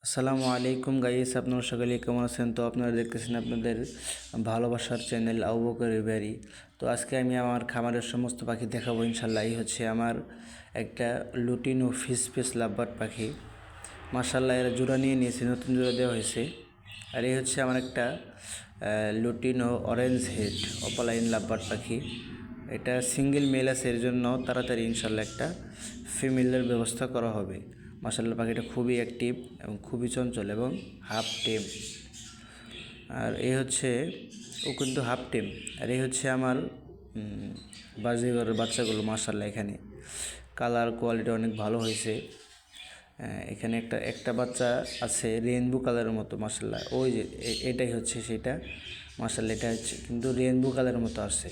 আসসালামু আলাইকুম গাইস, আপনারা সকলে কেমন আছেন? তো আপনারা দেখতেছেন আপনাদের ভালোবাসার চ্যানেল আবু বকর রিভারি। তো আজকে আমি আমার খামারের সমস্ত পাখি দেখাবো ইনশাল্লাহ। এই হচ্ছে আমার একটা লুটিনো ফিস লাভবার্ড পাখি। মাশাল্লাহ, এরা জোড়া নিয়ে নিয়েছে, নতুন জোড়া দেওয়া হয়েছে। আর এই হচ্ছে আমার একটা lutino orange head opaline lovebird পাখি। এটা সিঙ্গেল মেল আছে, এর জন্য তাড়াতাড়ি ইনশাল্লাহ একটা ফিমেলের ব্যবস্থা করা হবে। মাশাআল্লাহ, পাখিটা খুবই অ্যাক্টিভ এবং খুবই চঞ্চল এবং হাফ টেম। আর এই হচ্ছে ও কিন্তু হাফ টেম। আর এই হচ্ছে আমার বাজিগরের বাচ্চাগুলো। মাশাআল্লাহ, এখানে কালার কোয়ালিটি অনেক ভালো হয়েছে। এখানে একটা বাচ্চা আছে রেইনবো কালারের মতো। মাশাআল্লাহ, ওই যে এটাই হচ্ছে সেটা। মাশাআল্লাহ, এটা হচ্ছে কিন্তু রেইনবো কালারের মতো আসছে।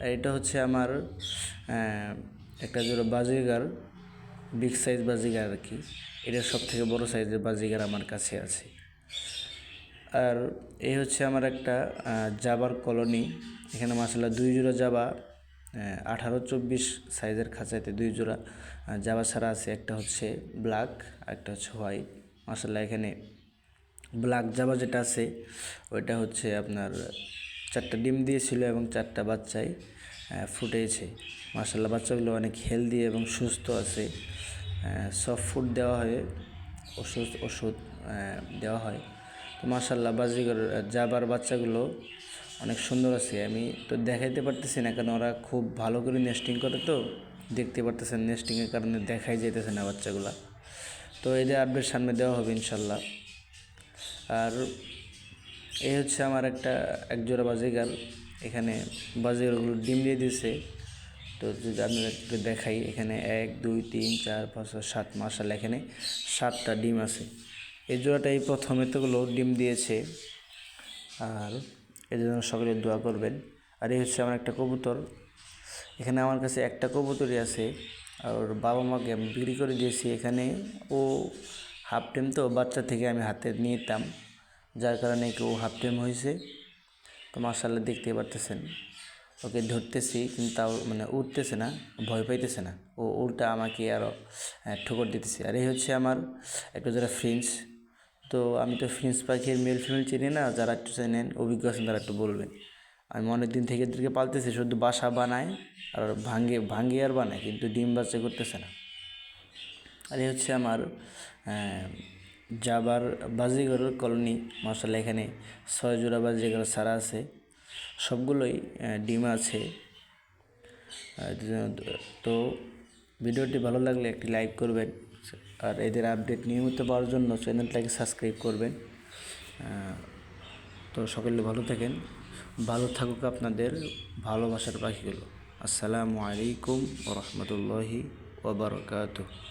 আর এটা হচ্ছে আমার একটা জোড়া বাজিগার, বিগ সাইজ বাজিগার আর কি। এটা সব থেকে বড়ো সাইজের বাজিগার আমার কাছে আছে। আর এই হচ্ছে আমার একটা জাবার কলোনি। এখানে মাশাআল্লাহ 2 জোড়া জাবা 18-24 সাইজের খাঁচাতে 2 জোড়া জাবা ছাড়া আছে। একটা হচ্ছে ব্ল্যাক আর একটা হচ্ছে হোয়াইট। মাশাআল্লাহ, এখানে ব্ল্যাক জাবা যেটা আছে ওইটা হচ্ছে আপনার 4টা ডিম দিয়েছিল এবং 4টা বাচ্চাই ফুটেছে। মাশাআল্লাহ, বাচ্চাগুলো অনেক হেলদি এবং সুস্থ আছে। সফট ফুড দেওয়া হয়, ওষুধ দেওয়া হয়। তো মাশাআল্লাহ, বাজিগর জাবার বাচ্চাগুলো অনেক সুন্দর আছে। আমি তো দেখাইতে পারতেছি না, কারণ ওরা খুব ভালো করে নেস্টিং করে, তো দেখতে পারতেছেন নেস্টিংয়ের কারণে দেখাই যাইতেছে না বাচ্চাগুলা। তো এদের আপডেট সামনে দেওয়া হবে ইনশাল্লাহ। আর এই হচ্ছে আমার একজোড়া বাজিগার। এখানে বাজিগারগুলো ডিম দিয়ে দিয়েছে। তো যদি আমি একটু দেখাই, এখানে 1 2 3 4 5 6 7। মাশাআল্লাহ, এখানে 7টা ডিম আছে। এই জোড়াটাই প্রথম এতগুলো ডিম দিয়েছে। আর এর জন্য সকলে দোয়া করবেন। আর এই হচ্ছে আমার একটা কবুতর। এখানে আমার কাছে একটা কবুতরই আছে, আর ওর বাবা মাকে আমি বিক্রি করে দিয়েছি। এখানে ও হাফ টেম, তো বাচ্চা থেকে আমি হাতে নিতাম, যার কারণে ও হাফ টেম হয়েছে। তো মাশাআল্লাহ, দেখতে পারতেছেন ওকে ধরতেছি, কিন্তু তাও মানে উঠতেছে না, ভয় পাইতেছে না, ও উল্টা আমাকে আরও ঠোকর দিতেছে। আর এই হচ্ছে আমার একটা যারা ফ্রেঞ্চ। তো আমি তো ফ্রেঞ্চ পাখির মেল ফিমেল চিনি না, যারা একটু চেনেন অভিজ্ঞ আছেন তারা একটু বলবেন। আমি অনেক দিন থেকে এদেরকে পালতেছি, শুধু বাসা বানায় আর ভাঙ্গে আর বানায়, কিন্তু ডিম বাচ্চা করতেছে না। আর এই হচ্ছে আমার জাবার বাজিগরের কলোনি। মাশাআল্লাহ, এখানে 6 জোড়া বাজিগর ছাড়া আছে, সবগুলোই ডিম আছে। তো ভিডিওটি ভালো লাগলে একটি লাইক করবেন, আর এদের আপডেট নিয়মিত পাওয়ার জন্য চ্যানেলটাকে সাবস্ক্রাইব করবেন। তো সকলে ভালো থাকেন, ভালো থাকুক আপনাদের ভালোবাসার পাখিগুলো। আসসালামু আলাইকুম ওয়া রাহমাতুল্লাহি ওয়া বারাকাতুহু।